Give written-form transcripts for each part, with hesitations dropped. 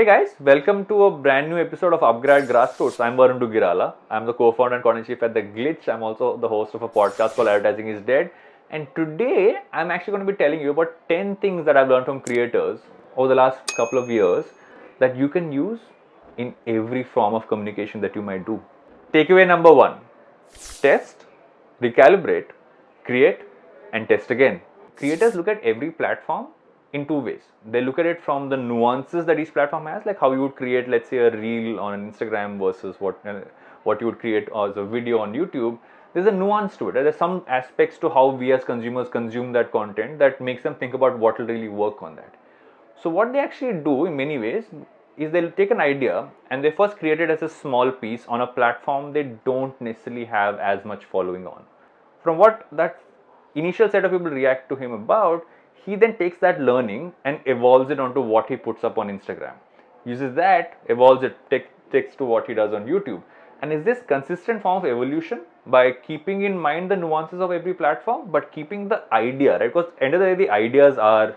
Hey guys, welcome to a brand new episode of Upgrade Grassroots. I'm Varun Dugirala. I'm the co-founder and content chief at The Glitch. I'm also the host of a podcast called Advertising is Dead. And today, I'm actually going to be telling you about 10 things that I've learned from creators over the last couple of years that you can use in every form of communication that you might do. Takeaway number one: test, recalibrate, create, and test again. Creators look at every platform in two ways. They look at it from the nuances that each platform has, like how you would create, let's say, a reel on Instagram versus what you would create as a video on YouTube. There's a nuance to it. There's some aspects to how we as consumers consume that content that makes them think about what will really work on that. So what they actually do in many ways is they'll take an idea and they first create it as a small piece on a platform they don't necessarily have as much following on. From what that initial set of people react to him about, he then takes that learning and evolves it onto what he puts up on Instagram. Uses that, evolves it, takes to what he does on YouTube. And is this consistent form of evolution by keeping in mind the nuances of every platform, but keeping the idea, right? Because end of the day, the ideas are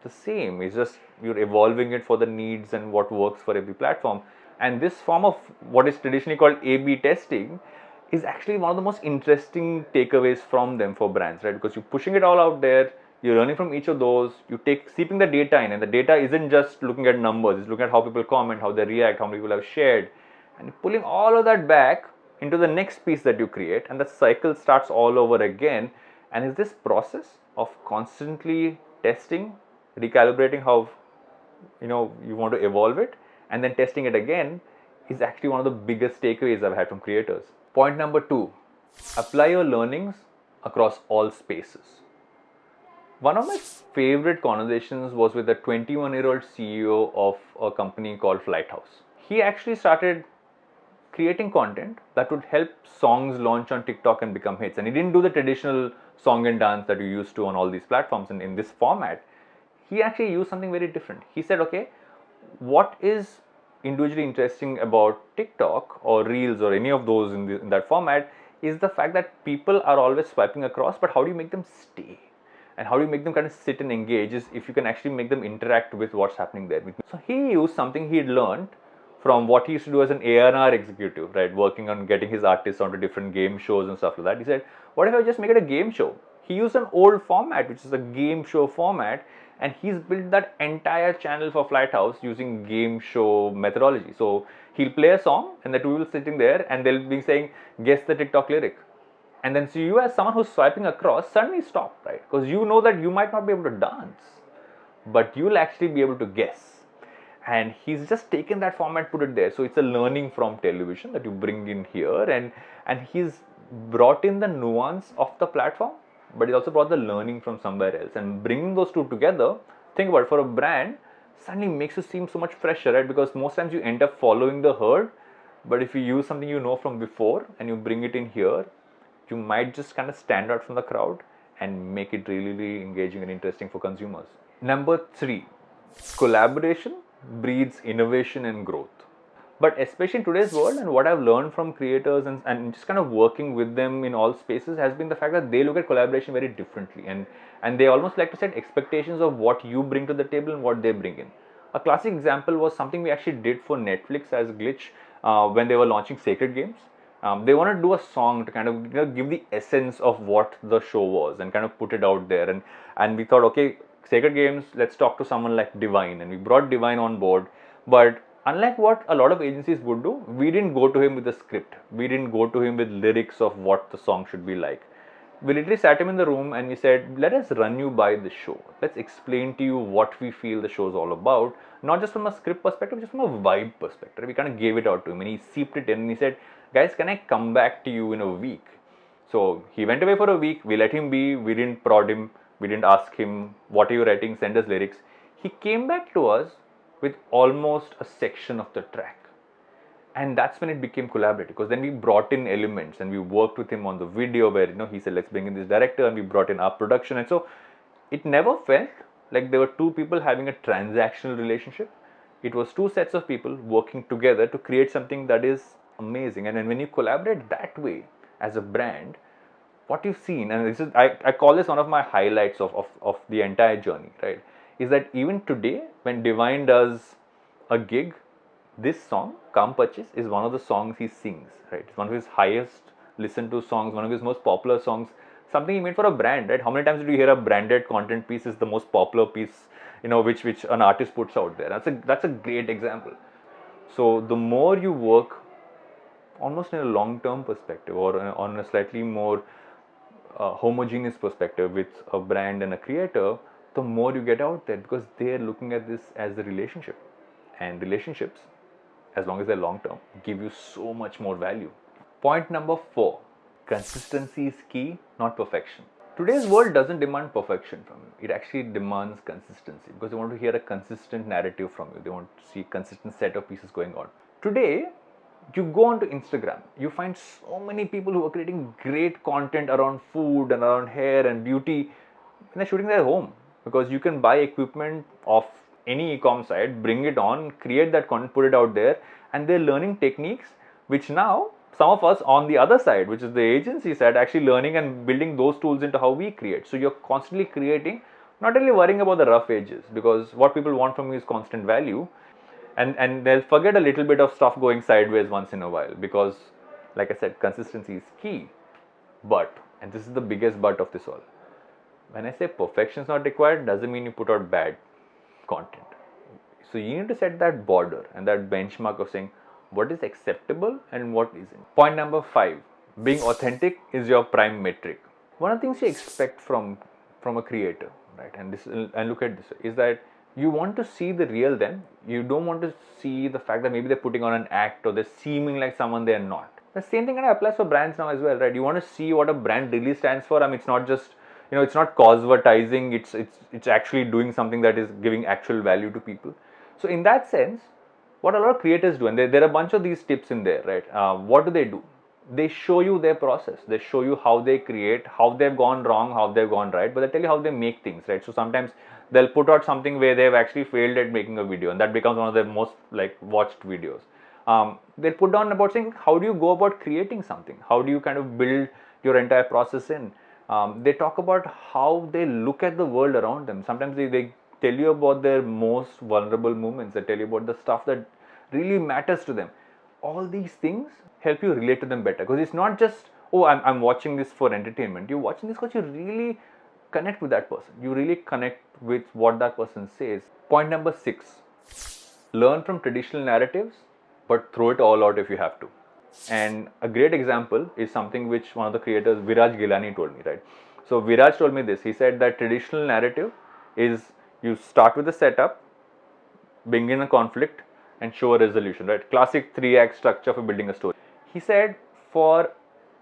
the same. It's just you're evolving it for the needs and what works for every platform. And this form of what is traditionally called A/B testing is actually one of the most interesting takeaways from them for brands, right? Because you're pushing it all out there, you're learning from each of those, you take seeping the data in, and the data isn't just looking at numbers, it's looking at how people comment, how they react, how many people have shared, and pulling all of that back into the next piece that you create, and the cycle starts all over again. And is this process of constantly testing, recalibrating how you want to evolve it, and then testing it again is actually one of the biggest takeaways I've had from creators. Point number two: apply your learnings across all spaces. One of my favorite conversations was with a 21-year-old CEO of a company called Flighthouse. He actually started creating content that would help songs launch on TikTok and become hits. And he didn't do the traditional song and dance that you used to on all these platforms and in this format. He actually used something very different. He said, okay, what is individually interesting about TikTok or Reels or any of those in that format is the fact that people are always swiping across, but how do you make them stay? And how do you make them kind of sit and engage is if you can actually make them interact with what's happening there. So he used something he'd learned from what he used to do as an A&R executive, right, working on getting his artists onto different game shows and stuff like that. He said, what if I just make it a game show? He used an old format, which is a game show format, and he's built that entire channel for Flighthouse using game show methodology. So he'll play a song and the two will sitting there and they'll be saying, guess the TikTok lyric. And then so you as someone who's swiping across suddenly stop, right? Because you know that you might not be able to dance, but you'll actually be able to guess. And he's just taken that format, put it there. So it's a learning from television that you bring in here, and he's brought in the nuance of the platform, but he's also brought the learning from somewhere else. And bringing those two together, think about it, for a brand, suddenly makes you seem so much fresher, right? Because most times you end up following the herd, but if you use something you know from before and you bring it in here, you might just kind of stand out from the crowd and make it really, really engaging and interesting for consumers. Number three, collaboration breeds innovation and growth. But especially in today's world, and what I've learned from creators and just kind of working with them in all spaces has been the fact that they look at collaboration very differently, and they almost like to set expectations of what you bring to the table and what they bring in. A classic example was something we actually did for Netflix as Glitch when they were launching Sacred Games. They wanted to do a song to kind of give the essence of what the show was and kind of put it out there. And we thought, okay, Sacred Games, let's talk to someone like Divine. And we brought Divine on board. But unlike what a lot of agencies would do, we didn't go to him with a script. We didn't go to him with lyrics of what the song should be like. We literally sat him in the room and we said, let us run you by the show. Let's explain to you what we feel the show is all about. Not just from a script perspective, just from a vibe perspective. We kind of gave it out to him and he seeped it in and he said, guys, can I come back to you in a week? So he went away for a week. We let him be. We didn't prod him. We didn't ask him, what are you writing? Send us lyrics. He came back to us with almost a section of the track. And that's when it became collaborative, because then we brought in elements and we worked with him on the video where he said, let's bring in this director, and we brought in our production. And so it never felt like there were two people having a transactional relationship. It was two sets of people working together to create something that is amazing. And then when you collaborate that way as a brand, what you've seen, and this is I call this one of my highlights of the entire journey, right, is that even today when Divine does a gig, this song, Come Purchase, is one of the songs he sings, right? It's one of his highest listened to songs, one of his most popular songs, something he made for a brand, right? How many times did you hear a branded content piece is the most popular piece, which an artist puts out there? That's a great example. So the more you work almost in a long-term perspective or on a slightly more homogeneous perspective with a brand and a creator, the more you get out there, because they're looking at this as a relationship, and relationships, as long as they're long term, give you so much more value. Point number 4, consistency is key, not perfection. Today's world doesn't demand perfection from you. It actually demands consistency, because they want to hear a consistent narrative from you. They want to see a consistent set of pieces going on. Today, you go onto Instagram, you find so many people who are creating great content around food and around hair and beauty, and they're shooting their home, because you can buy equipment of any e-com site, bring it on, create that content, put it out there, and they're learning techniques which now some of us on the other side, which is the agency side, actually learning and building those tools into how we create. So you're constantly creating, not really worrying about the rough edges, because what people want from you is constant value. And they'll forget a little bit of stuff going sideways once in a while, because like I said, consistency is key. But, and this is the biggest but of this all, when I say perfection is not required, doesn't mean you put out bad content. So you need to set that border and that benchmark of saying what is acceptable and what isn't. Point number 5, being authentic is your prime metric. One of the things you expect from a creator, right, and look at this, is that you want to see the real them. You don't want to see the fact that maybe they're putting on an act or they're seeming like someone they're not. The same thing kind of applies for brands now as well, right? You want to see what a brand really stands for. I mean, it's not just, it's not cosvertising. It's actually doing something that is giving actual value to people. So in that sense, what a lot of creators do, and there are a bunch of these tips in there, right? What do? They show you their process. They show you how they create, how they've gone wrong, how they've gone right, but they tell you how they make things, right? So sometimes they'll put out something where they've actually failed at making a video, and that becomes one of their most watched videos. They'll put down about saying how do you go about creating something, how do you kind of build your entire process in. They talk about how they look at the world around them. Sometimes they tell you about their most vulnerable moments. They tell you about the stuff that really matters to them. All these things help you relate to them better, because it's not just, oh, I'm watching this for entertainment. You're watching this because you really connect with that person. You really connect with what that person says. Point number 6, learn from traditional narratives, but throw it all out if you have to. And a great example is something which one of the creators, Viraj Gilani, told me, right? So Viraj told me this. He said that traditional narrative is you start with the setup, bring in a conflict, and show a resolution, right? Classic 3-act structure for building a story. He said for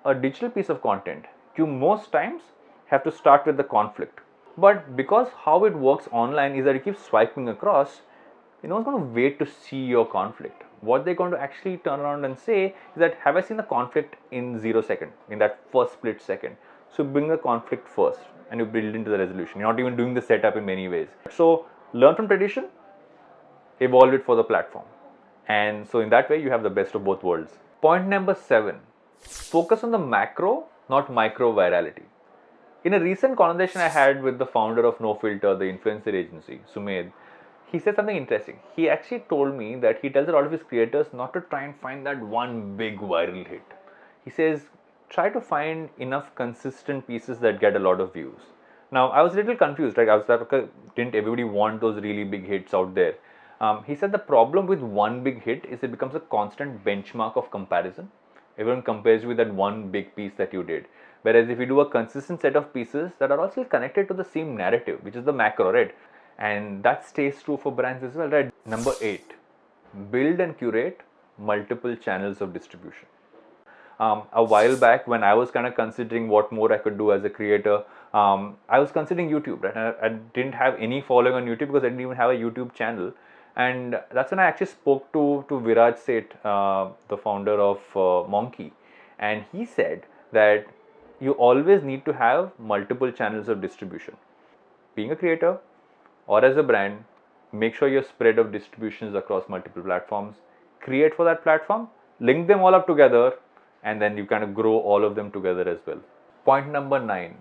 a digital piece of content, you most times have to start with the conflict. But because how it works online is that you keep swiping across, no one's going to wait to see your conflict. What they're going to actually turn around and say is that, have I seen the conflict in 0 second, in that first split second? So bring the conflict first and you build into the resolution. You're not even doing the setup in many ways. So learn from tradition, evolve it for the platform. And so in that way, you have the best of both worlds. Point number 7, focus on the macro, not micro virality. In a recent conversation I had with the founder of No Filter, the influencer agency, Sumed, he said something interesting. He actually told me that he tells a lot of his creators not to try and find that one big viral hit. He says, try to find enough consistent pieces that get a lot of views. Now, I was a little confused, right? I was like, okay, didn't everybody want those really big hits out there? He said the problem with one big hit is it becomes a constant benchmark of comparison. Everyone compares you with that one big piece that you did. Whereas if you do a consistent set of pieces that are also connected to the same narrative, which is the macro, right? And that stays true for brands as well, right? Number 8, build and curate multiple channels of distribution. A while back, when I was kind of considering what more I could do as a creator, I was considering YouTube, right? I didn't have any following on YouTube because I didn't even have a YouTube channel. And that's when I actually spoke to Viraj Seth, the founder of Monkey. And he said that you always need to have multiple channels of distribution. Being a creator or as a brand, make sure your spread of distribution is across multiple platforms. Create for that platform, link them all up together, and then you kind of grow all of them together as well. Point number 9,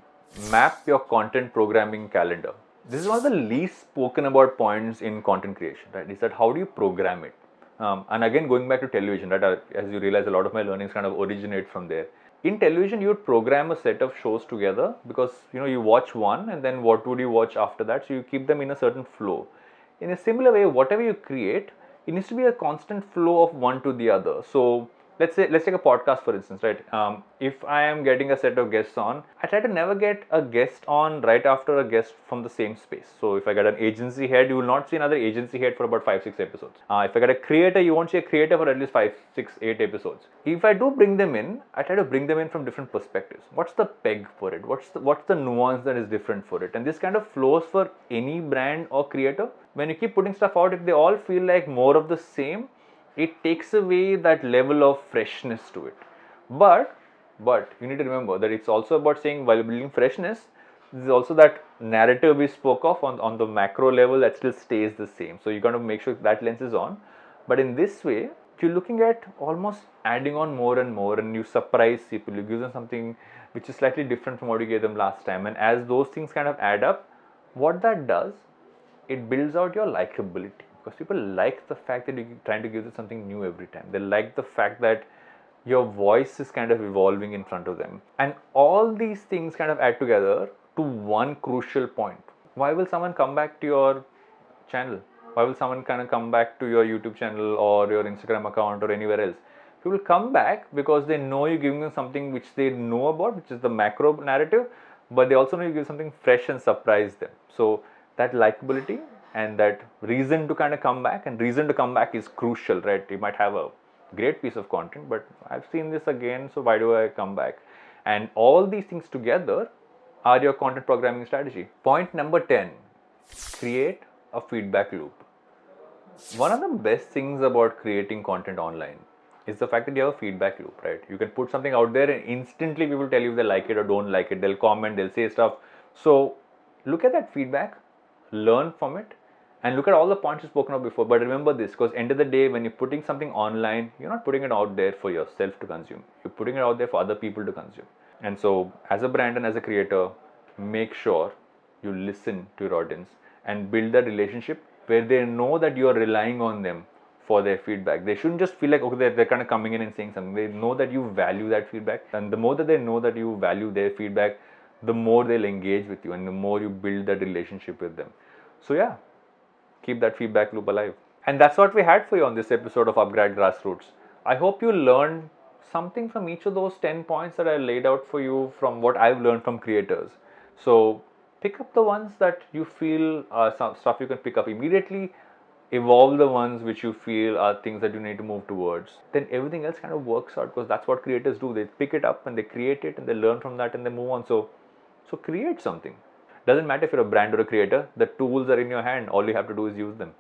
map your content programming calendar. This is one of the least spoken about points in content creation, right? Is that how do you program it? And again, going back to television, right? As you realize, a lot of my learnings kind of originate from there. In television, you would program a set of shows together because you watch one, and then what would you watch after that? So you keep them in a certain flow. In a similar way, whatever you create, it needs to be a constant flow of one to the other. So let's take a podcast for instance, right? If I am getting a set of guests on, I try to never get a guest on right after a guest from the same space. So if I get an agency head, you will not see another agency head for about 5-6 episodes. If I get a creator, you won't see a creator for at least 5-6-8 episodes. If I do bring them in, I try to bring them in from different perspectives. What's the peg for it? What's the nuance that is different for it? And this kind of flows for any brand or creator. When you keep putting stuff out, if they all feel like more of the same, it takes away that level of freshness to it. But you need to remember that it's also about saying, while building freshness, there's also that narrative we spoke of on the macro level that still stays the same. So you got to make sure that lens is on. But in this way, you're looking at almost adding on more and more, and you surprise people. You give them something which is slightly different from what you gave them last time. And as those things kind of add up, what that does, it builds out your likability, because people like the fact that you're trying to give them something new every time. They like the fact that your voice is kind of evolving in front of them. And all these things kind of add together to one crucial point. Why will someone come back to your channel? Why will someone kind of come back to your YouTube channel or your Instagram account or anywhere else? People come back because they know you're giving them something which they know about, which is the macro narrative, but they also know you give something fresh and surprise them. So that likability and that reason to kind of come back, and reason to come back is crucial, right? You might have a great piece of content, but I've seen this again, so why do I come back? And all these things together are your content programming strategy. Point number 10, create a feedback loop. One of the best things about creating content online is the fact that you have a feedback loop, right? You can put something out there and instantly people tell you if they like it or don't like it. They'll comment, they'll say stuff. So look at that feedback, learn from it, and look at all the points you've spoken of before. But remember this, because end of the day, when you're putting something online, you're not putting it out there for yourself to consume. You're putting it out there for other people to consume. And so as a brand and as a creator, make sure you listen to your audience and build that relationship where they know that you're relying on them for their feedback. They shouldn't just feel like, okay, they're kind of coming in and saying something. They know that you value that feedback. And the more that they know that you value their feedback, the more they'll engage with you and the more you build that relationship with them. So yeah, keep that feedback loop alive. And that's what we had for you on this episode of Upgrad Grassroots. I hope you learned something from each of those 10 points that I laid out for you from what I've learned from creators. So pick up the ones that you feel are some stuff you can pick up immediately, evolve the ones which you feel are things that you need to move towards. Then everything else kind of works out, because that's what creators do. They pick it up and they create it and they learn from that and they move on. So create something. Doesn't matter if you're a brand or a creator, the tools are in your hand. All you have to do is use them.